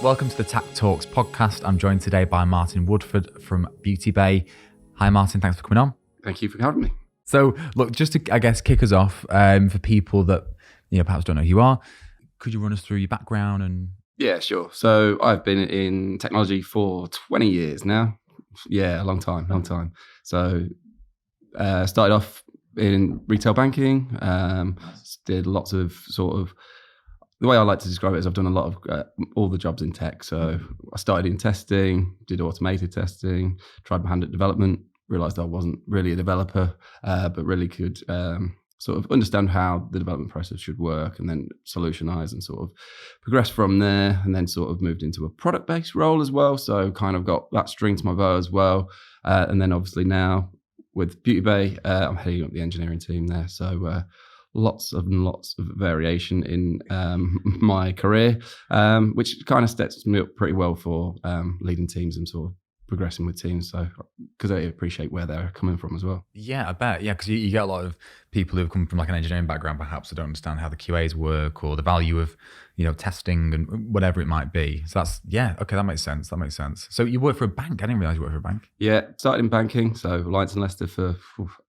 Welcome to the Tact Talks podcast. I'm joined today by Martin Woodford from Beauty Bay. Hi, Martin. Thanks for coming on. Thank you for having me. So, look, just to, I guess, kick us off, for people that perhaps don't know who you are, could you run us through your background and? Yeah, sure. So I've been in technology for 20 years now. Yeah, a long time. So started off in retail banking, did lots of sort of, the way I like to describe it is I've done a lot of all the jobs in tech. So I started in testing, did automated testing, tried my hand at development, realized I wasn't really a developer, but really could sort of understand how the development process should work, and then solutionize and sort of progress from there, and then sort of moved into a product-based role as well. So kind of got that string to my bow as well. And then obviously now with Beauty Bay, I'm heading up the engineering team there. So lots of variation in my career, which kind of sets me up pretty well for leading teams and sort of progressing with teams, so because I appreciate where they're coming from as well. Yeah, I bet. Yeah, because you get a lot of people who come from like an engineering background, perhaps, that don't understand how the QAs work or the value of testing and whatever it might be. So that's that makes sense. So you work for a bank. I didn't realize you worked for a bank. Yeah, started in banking, so Alliance and Leicester for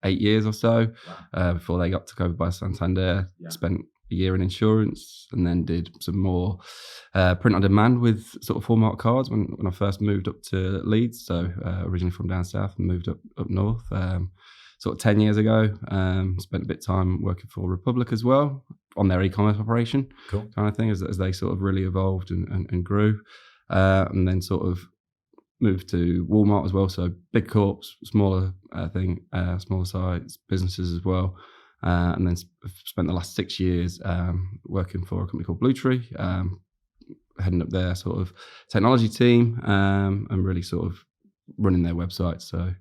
8 years or so. Wow. Before they got took over by Santander. Yeah. Spent a year in insurance, and then did some more print on demand with sort of format cards when I first moved up to Leeds. So originally from down south and moved up north sort of 10 years ago. Spent a bit of time working for Republic as well on their e-commerce operation. Cool. Kind of thing as they sort of really evolved and grew, and then sort of moved to Walmart as well. So big corps, smaller smaller size businesses as well. And then spent the last 6 years working for a company called Blue Tree, heading up their sort of technology team, and really sort of running their websites. So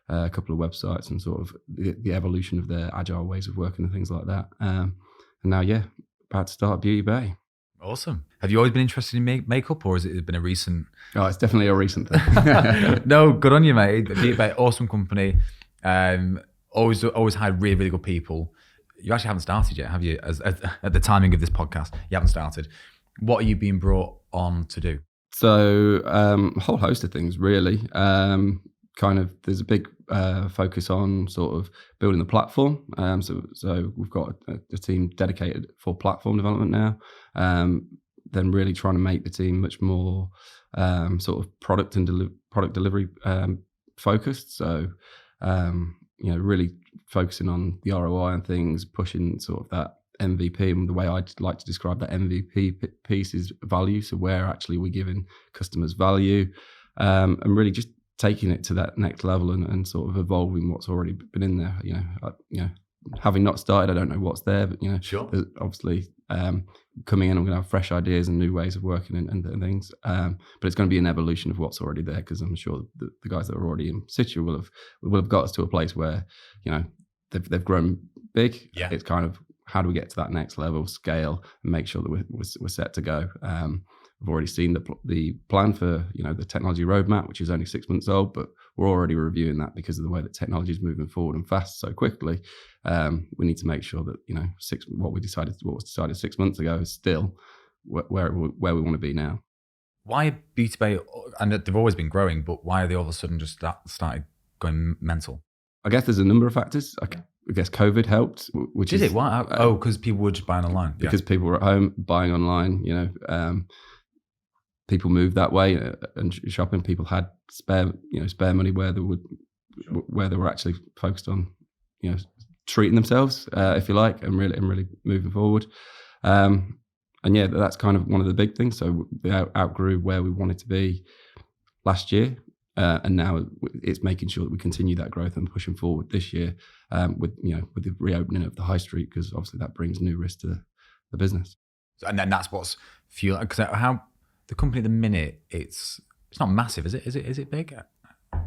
a couple of websites and sort of the evolution of their agile ways of working and things like that. And now, about to start Beauty Bay. Awesome. Have you always been interested in makeup, or has it been a recent? Oh, it's definitely a recent thing. No, good on you, mate. Beauty Bay, awesome company. Always hired really, really good people. You actually haven't started yet, have you? At the timing of this podcast, you haven't started. What are you being brought on to do? So a whole host of things, really. There's a big focus on sort of building the platform. So we've got a team dedicated for platform development now. Then really trying to make the team much more sort of product delivery focused. So really focusing on the ROI and things, pushing sort of that MVP. And the way I'd like to describe that MVP piece is value. So where actually we're giving customers value, and really just taking it to that next level and sort of evolving what's already been in there. Having not started, I don't know what's there, but sure. There's obviously coming in, I'm going to have fresh ideas and new ways of working and things. But it's going to be an evolution of what's already there, because I'm sure the guys that are already in situ will have got us to a place where they've grown big. Yeah. It's kind of, how do we get to that next level, scale, and make sure that we're set to go. We've already seen the plan for the technology roadmap, which is only 6 months old, but we're already reviewing that because of the way that technology is moving forward and fast so quickly. We need to make sure that what was decided 6 months ago is still where we want to be now. Why Beauty Bay? And they've always been growing, but why are they all of a sudden just started going mental? I guess there's a number of factors. I guess COVID helped. Which is it? Why? Because people were just buying online. Because people were at home buying online. People moved that way and shopping. People had spare money where they were actually focused on, treating themselves, if you like, and really moving forward. And that's kind of one of the big things. So we outgrew where we wanted to be last year, and now it's making sure that we continue that growth and pushing forward this year, with the reopening of the high street, because obviously that brings new risk to the business. And then that's what's fueling, because how the company at the minute, it's not massive, is it? Is it big?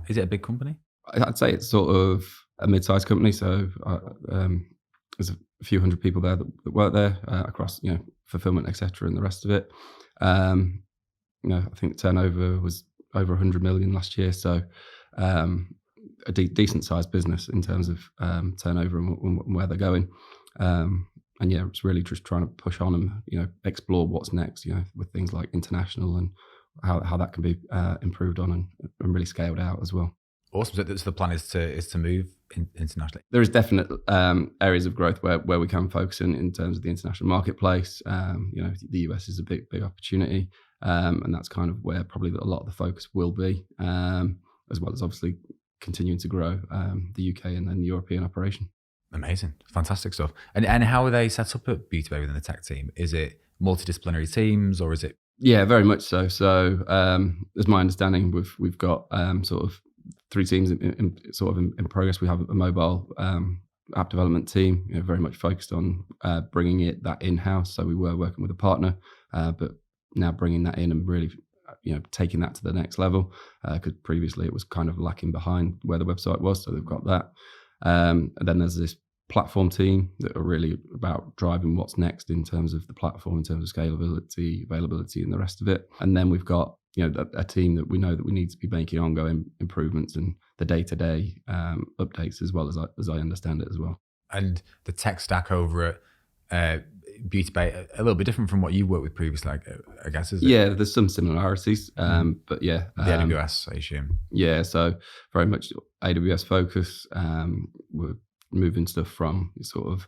Is it a big company? I'd say it's sort of a mid-sized company. So there's a few hundred people there that work there, across fulfillment, etc., and the rest of it. I think turnover was over 100 million last year. So a decent sized business in terms of turnover and where they're going. It's really just trying to push on and explore what's next. With things like international and how that can be improved on and really scaled out as well. Awesome. So the plan is to move internationally. There is definite areas of growth where we can focus in terms of the international marketplace. The US is a big opportunity, and that's kind of where probably a lot of the focus will be, as well as obviously continuing to grow the UK and then the European operation. Amazing, fantastic stuff. And how are they set up at Beauty Bay within the Tact team? Is it multidisciplinary teams or is it? Yeah, very much so. So, as my understanding, we've got sort of 3 teams in progress. We have a mobile app development team, very much focused on bringing that in-house. So we were working with a partner, but now bringing that in and really, taking that to the next level. Because previously it was kind of lacking behind where the website was. So they've got that. And then there's this platform team that are really about driving what's next in terms of the platform, in terms of scalability, availability, and the rest of it. And then we've got a team that we know that we need to be making ongoing improvements and the day-to-day updates as well as I understand it as well. And the tech stack over at Beauty Bay a little bit different from what you worked with previously, I guess, is it? Yeah, there's some similarities, but yeah. The AWS, I assume. Yeah, so very much AWS focus. We're moving stuff from sort of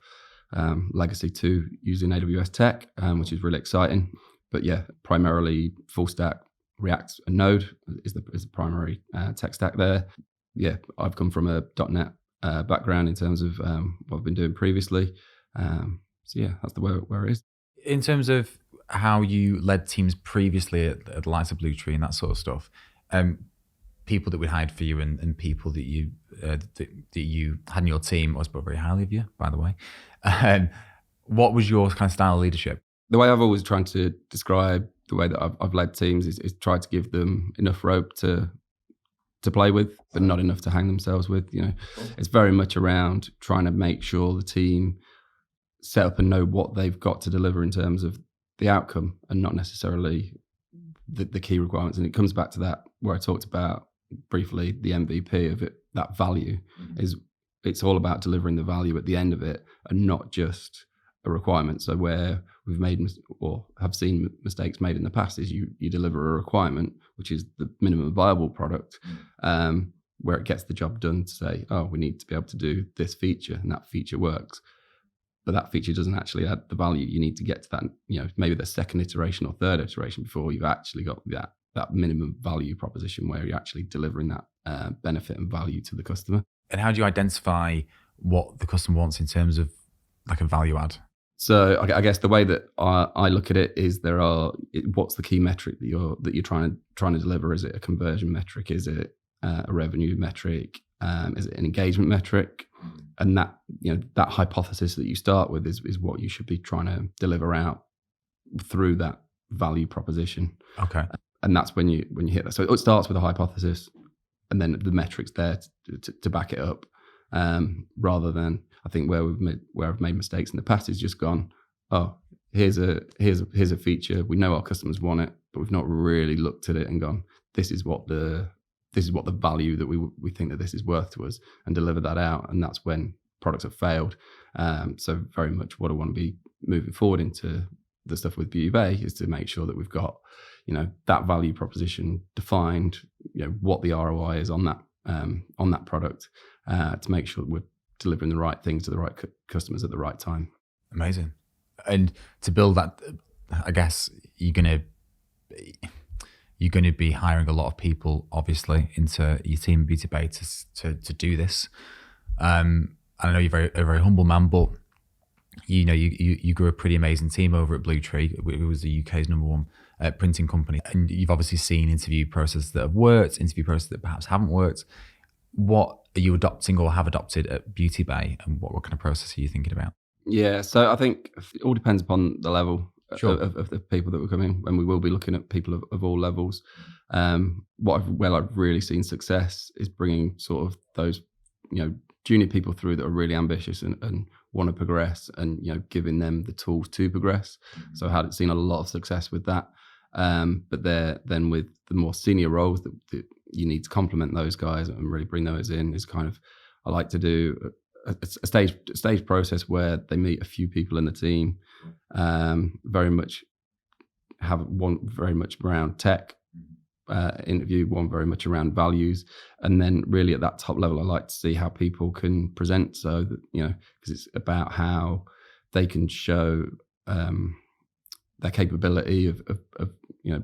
legacy to using AWS tech, which is really exciting. But yeah, primarily full stack React and Node is the primary tech stack there. Yeah, I've come from a .NET background in terms of what I've been doing previously. So yeah, that's where it is. In terms of how you led teams previously at the likes of Blue Tree and that sort of stuff, people that we hired for you and people that you had in your team, I spoke very highly of you, by the way. What was your kind of style of leadership? The way I've always tried to describe the way that I've led teams is try to give them enough rope to play with, but not enough to hang themselves with. It's very much around trying to make sure the team set up and know what they've got to deliver in terms of the outcome and not necessarily the key requirements. And it comes back to that where I talked about briefly the MVP of it, that value is it's all about delivering the value at the end of it and not just a requirement. So where we've made or have seen mistakes made in the past is you deliver a requirement, which is the minimum viable product, where it gets the job done to say, oh, we need to be able to do this feature and that feature works. But that feature doesn't actually add the value. You need to get to that, maybe the second iteration or third iteration before you've actually got that minimum value proposition where you're actually delivering that benefit and value to the customer. And how do you identify what the customer wants in terms of like a value add? So I guess the way that I look at it is what's the key metric that you're trying to deliver? Is it a conversion metric? Is it a revenue metric? Is it an engagement metric? And that that hypothesis that you start with is what you should be trying to deliver out through that value proposition. Okay. And that's when you hit that. So it starts with a hypothesis, and then the metrics there to back it up. Rather than I think where I've made mistakes in the past is just gone, oh, here's a feature. We know our customers want it, but we've not really looked at it and gone, this is what the value that we think that this is worth to us, and deliver that out. And that's when products have failed. So very much what I want to be moving forward into the stuff with Beauty Bay is to make sure that we've got, that value proposition defined, what the ROI is on that product, to make sure that we're delivering the right things to the right customers at the right time. Amazing. And to build that, I guess you're going to be hiring a lot of people, obviously, into your team, Beauty Bay, to do this. I know you're a very humble man, but you grew a pretty amazing team over at Blue Tree. It was the UK's #1 printing company, and you've obviously seen interview processes that have worked, interview processes that perhaps haven't worked. What are you adopting or have adopted at Beauty Bay, and what kind of process are you thinking about? Yeah, so I think it all depends upon the level. Sure. of the people that were coming, and we will be looking at people of all levels. Where I've really seen success is bringing sort of those junior people through that are really ambitious and want to progress, and giving them the tools to progress. Mm-hmm. So I had seen a lot of success with that. But then with the more senior roles that you need to complement those guys and really bring those in is kind of, I like to do a stage process where they meet a few people in the team, very much have one very much around tech, interview, one very much around values. And then really at that top level, I like to see how people can present. So that, because it's about how they can show their capability of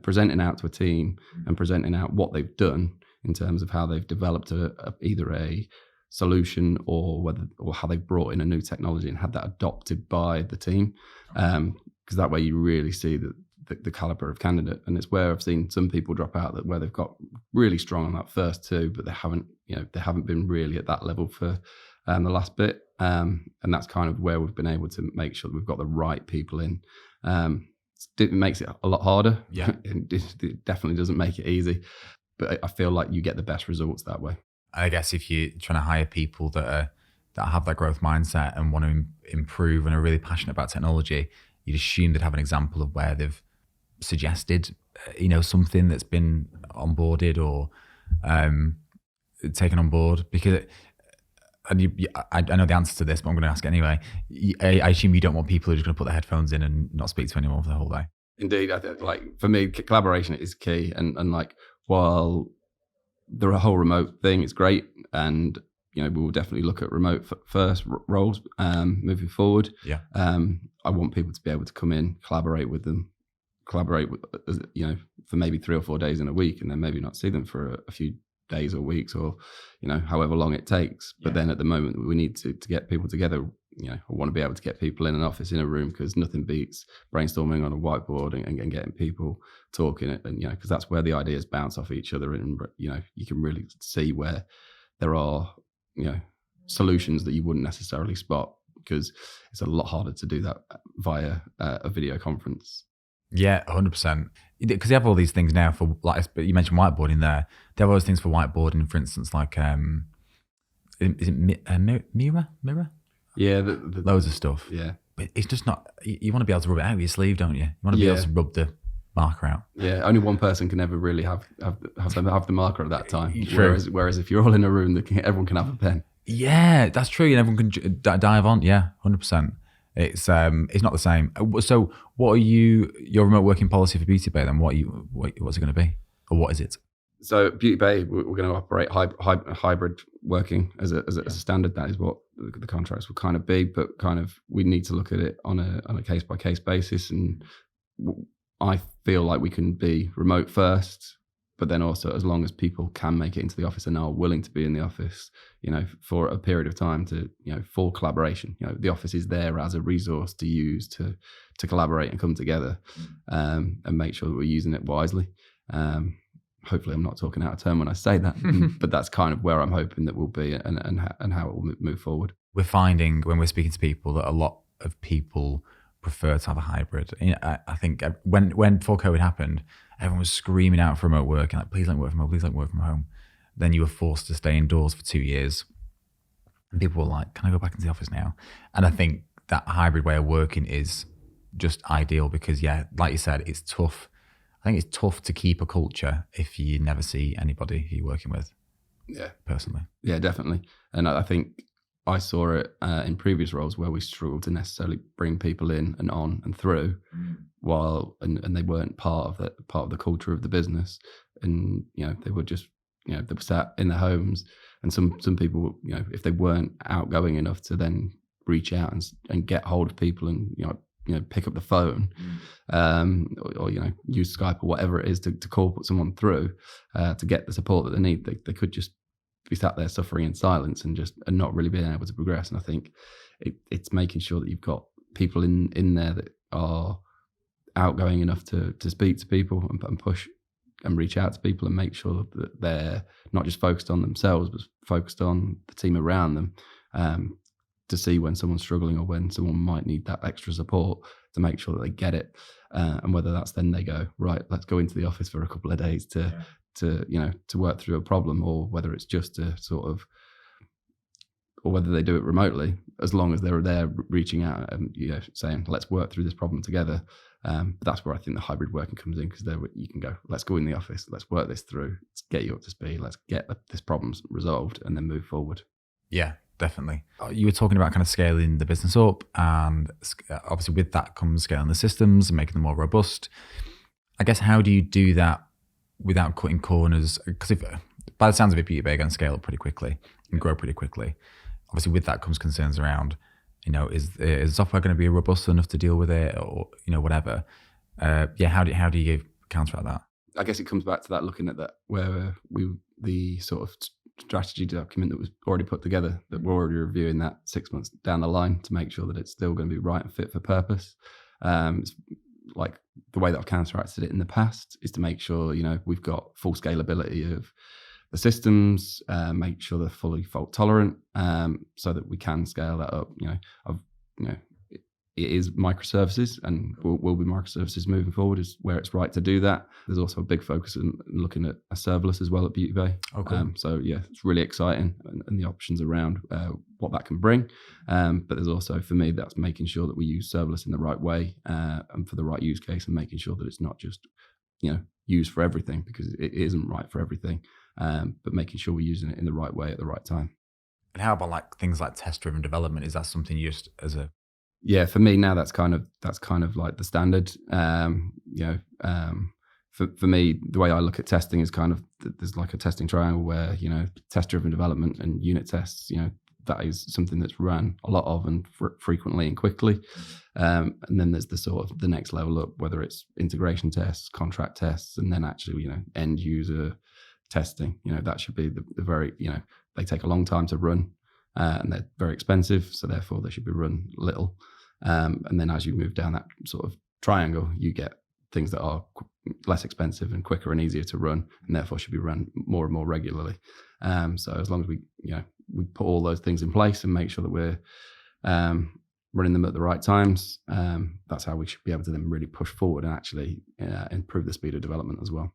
presenting out to a team and presenting out what they've done in terms of how they've developed either a solution or how they've brought in a new technology and had that adopted by the team. Because that way you really see the caliber of candidate. And it's where I've seen some people drop out, that where they've got really strong on that first two, but they haven't been really at that level for the last bit. And that's kind of where we've been able to make sure that we've got the right people in. It makes it a lot harder. Yeah. It definitely doesn't make it easy, but I feel like you get the best results that way. I guess if you're trying to hire people that have that growth mindset and want to improve and are really passionate about technology, you'd assume they'd have an example of where they've suggested, something that's been onboarded or taken on board. Because I know the answer to this, but I'm going to ask it anyway. I assume you don't want people who are just going to put their headphones in and not speak to anyone for the whole day. Indeed, I think, for me, collaboration is key, and while the whole remote thing is great, and we will definitely look at remote first roles moving forward. Yeah. I want people to be able to come in, collaborate with, for maybe 3 or 4 days in a week, and then maybe not see them for a few days or weeks, or however long it takes. But then at the moment we need to get people together. I want to be able to get people in an office, in a room, because nothing beats brainstorming on a whiteboard and getting people talking, and because that's where the ideas bounce off each other, and you can really see where there are solutions that you wouldn't necessarily spot, because it's a lot harder to do that via a video conference. Yeah, 100%. Because they have all these things now for, you mentioned whiteboarding there. They have all those things for whiteboarding, for instance, like, is it Mirror? Yeah. Loads of stuff. Yeah. But it's just not, you want to be able to rub it out with your sleeve, don't you? You want to be able to rub the marker out. Yeah, only one person can ever really have the marker at that time. True. Whereas if you're all in a room, everyone can have a pen. Yeah, that's true. And everyone can dive on. Yeah, 100%. It's not the same. So what are your remote working policy for Beauty Bay then? What's it going to be? Or what is it? So Beauty Bay, we're going to operate hybrid working as a standard. That is what the contracts will kind of be, but kind of we need to look at it on a case by case basis. And I feel like we can be remote first, but then also as long as people can make it into the office and are willing to be in the office, for a period of time to, for collaboration. The office is there as a resource to use to collaborate and come together, and make sure that we're using it wisely. Hopefully I'm not talking out of turn when I say that, but that's kind of where I'm hoping that we'll be and how it will move forward. We're finding when we're speaking to people that a lot of people prefer to have a hybrid. I think when before COVID happened, everyone was screaming out for remote work and like, please don't work from home, please don't work from home. Then you were forced to stay indoors for 2 years. And people were like, can I go back into the office now? And I think that hybrid way of working is just ideal because, like you said, it's tough. I think it's tough to keep a culture if you never see anybody who you're working with. Yeah. Personally. Yeah, definitely. And I think I saw it in previous roles where we struggled to necessarily bring people in and on and through and they weren't part of the culture of the business. And, they were just, they were sat in their homes, and some people, if they weren't outgoing enough to then reach out and get hold of people and, pick up the phone, or use Skype or whatever it is to call someone through, to get the support that they need, they could just be sat there suffering in silence and not really being able to progress. And I think it's making sure that you've got people in there that are outgoing enough to speak to people and push and reach out to people and make sure that they're not just focused on themselves, but focused on the team around them, to see when someone's struggling or when someone might need that extra support, to make sure that they get it. And whether that's then they go, right, let's go into the office for a couple of days to work through a problem, or whether it's just to or whether they do it remotely, as long as they're there reaching out and saying, let's work through this problem together. That's where I think the hybrid working comes in, because there you can go, let's go in the office, let's work this through, let's get you up to speed, let's get this problem resolved, and then move forward. Yeah, definitely. You were talking about kind of scaling the business up, and obviously with that comes scaling the systems and making them more robust. I guess, how do you do that without cutting corners? Because if by the sounds of it, B2B are going to scale up pretty quickly and grow pretty quickly. Obviously, with that comes concerns around, is software going to be robust enough to deal with it, or whatever. How do you counteract that? I guess it comes back to that, looking at that where the sort of strategy document that was already put together, that we're already reviewing that 6 months down the line to make sure that it's still going to be right and fit for purpose. It's like the way that I've counteracted it in the past is to make sure, we've got full scalability of the systems, make sure they're fully fault tolerant, so that we can scale that up. It is microservices, and will be microservices moving forward is where it's right to do that. There's also a big focus in looking at a serverless as well at Beauty Bay. Oh, cool. So yeah, it's really exciting, and the options around what that can bring. But there's also, for me, that's making sure that we use serverless in the right way, and for the right use case, and making sure that it's not just used for everything, because it isn't right for everything. But making sure we're using it in the right way at the right time. And how about like things like test-driven development? Is that something you just as a Yeah, for me now, that's kind of like the standard. For me, the way I look at testing is kind of, there's like a testing triangle where test-driven development and unit tests. That is something that's run a lot of and frequently and quickly. And then there's the sort of the next level up, whether it's integration tests, contract tests, and then actually end user testing. That should be the very they take a long time to run, and they're very expensive, so therefore they should be run little. And then as you move down that sort of triangle, you get things that are less expensive and quicker and easier to run, and therefore should be run more and more regularly. So as long as we put all those things in place and make sure that we're running them at the right times, that's how we should be able to then really push forward and actually improve the speed of development as well.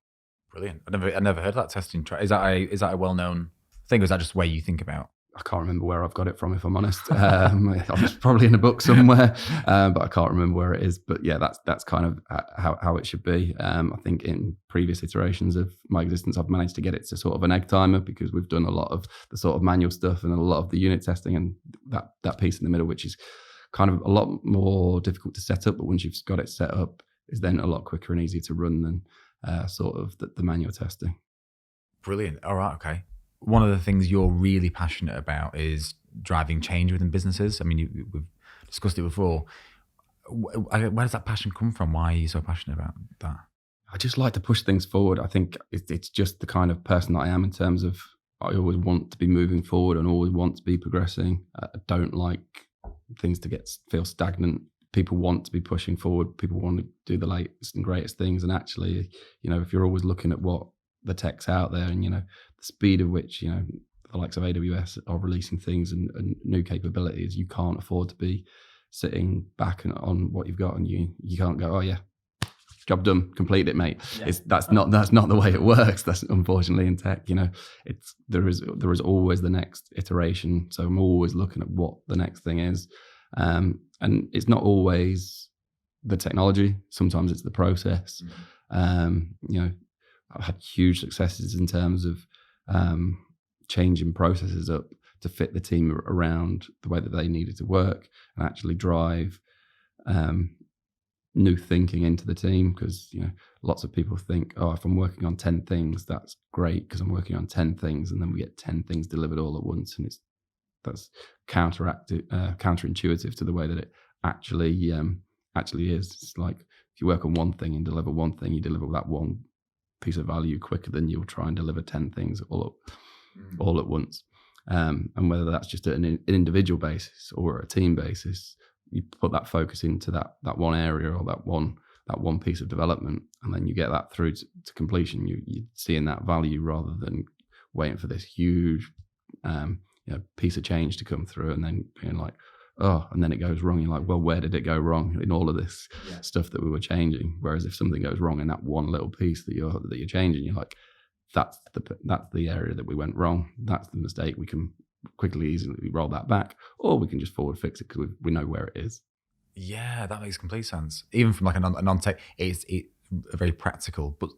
Brilliant. I never heard of that testing. Is that a well-known thing, or is that just the way you think about? I can't remember where I've got it from, if I'm honest. It's probably in a book somewhere, but I can't remember where it is. But yeah, that's kind of how it should be. I think in previous iterations of my existence, I've managed to get it to sort of an egg timer, because we've done a lot of the sort of manual stuff and a lot of the unit testing, and that piece in the middle, which is kind of a lot more difficult to set up. But once you've got it set up, is then a lot quicker and easier to run than sort of the manual testing. Brilliant. All right. Okay. One of the things you're really passionate about is driving change within businesses. I mean, we've discussed it before. Where does that passion come from? Why are you so passionate about that? I just like to push things forward. I think it's just the kind of person that I am, in terms of I always want to be moving forward and always want to be progressing. I don't like things to feel stagnant. People want to be pushing forward. People want to do the latest and greatest things. And actually, if you're always looking at what the tech's out there, and the speed of which the likes of AWS are releasing things and new capabilities, you can't afford to be sitting back on what you've got, and you can't go, oh yeah, job done, complete it, mate. Yeah. That's not the way it works. That's unfortunately in tech. There is always the next iteration. So I'm always looking at what the next thing is, and it's not always the technology. Sometimes it's the process. I've had huge successes in terms of changing processes up to fit the team around the way that they needed to work, and actually drive new thinking into the team. Because lots of people think, oh, if I'm working on 10 things, that's great, because I'm working on 10 things, and then we get 10 things delivered all at once, and that's counterintuitive to the way that it actually is. It's like, if you work on one thing and deliver one thing, you deliver that one piece of value quicker than you'll try and deliver 10 things all at once. And whether that's just at an individual basis or a team basis, you put that focus into that one area or that one piece of development, and then you get that through to completion. You're seeing that value rather than waiting for this huge piece of change to come through and then being like, oh, and then it goes wrong. You're like, well, where did it go wrong in all of this stuff that we were changing? Whereas if something goes wrong in that one little piece that you're changing, you're like, that's the area that we went wrong. That's the mistake. We can easily roll that back, or we can just forward fix it because we know where it is. Yeah, that makes complete sense. Even from like a non-tech, it's very practical, but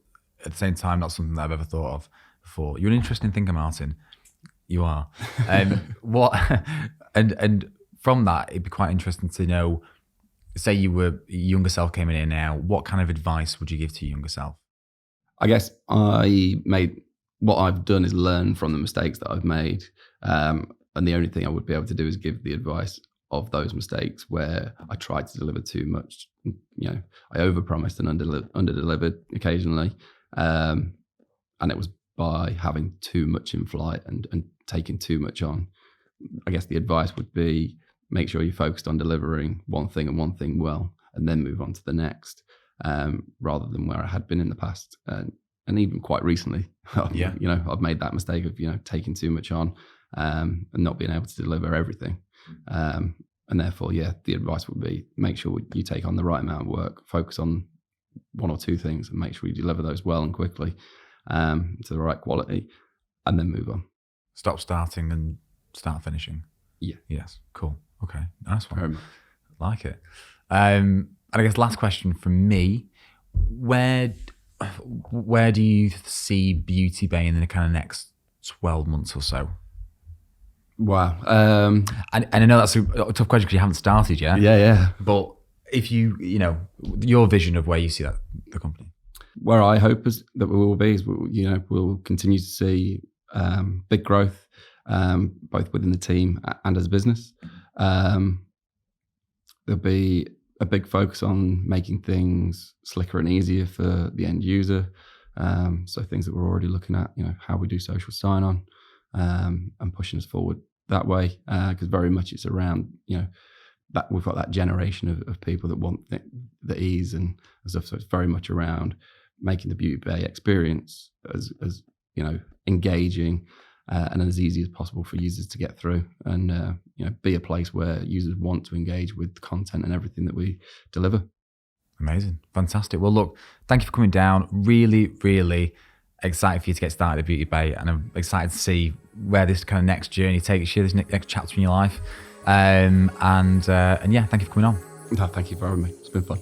at the same time, not something that I've ever thought of before. You're an interesting thinker, Martin. You are. And from that, it'd be quite interesting to know, say your younger self came in here now, what kind of advice would you give to your younger self? I guess what I've done is learn from the mistakes that I've made. And the only thing I would be able to do is give the advice of those mistakes where I tried to deliver too much. I overpromised and underdelivered occasionally. And it was by having too much in flight and taking too much on. I guess the advice would be make sure you're focused on delivering one thing and one thing well, and then move on to the next, rather than where I had been in the past. And even quite recently, I've made that mistake of, taking too much on and not being able to deliver everything. And therefore, the advice would be make sure you take on the right amount of work, focus on one or two things and make sure you deliver those well and quickly to the right quality, and then move on. Stop starting and start finishing. Yeah. Yes. Cool. Okay. Nice one. Very much. Like it. And I guess last question from me, where do you see Beauty Bay in the kind of next 12 months or so? Wow. And I know that's a tough question because you haven't started yet. Yeah. But if your vision of where you see the company. Where I hope is that we will be is, we'll continue to see big growth, both within the team and as a business. There'll be a big focus on making things slicker and easier for the end user. So things that we're already looking at, how we do social sign-on, and pushing us forward that way. Because very much it's around, that we've got that generation of people that want the ease and stuff. So it's very much around making the Beauty Bay experience as engaging and as easy as possible for users to get through, and be a place where users want to engage with the content and everything that we deliver. Amazing. Fantastic. Well, look, thank you for coming down. Really, really excited for you to get started at Beauty Bay, and I'm excited to see where this kind of next journey takes you, this next chapter in your life. And thank you for coming on. No, thank you for having me. It's been fun.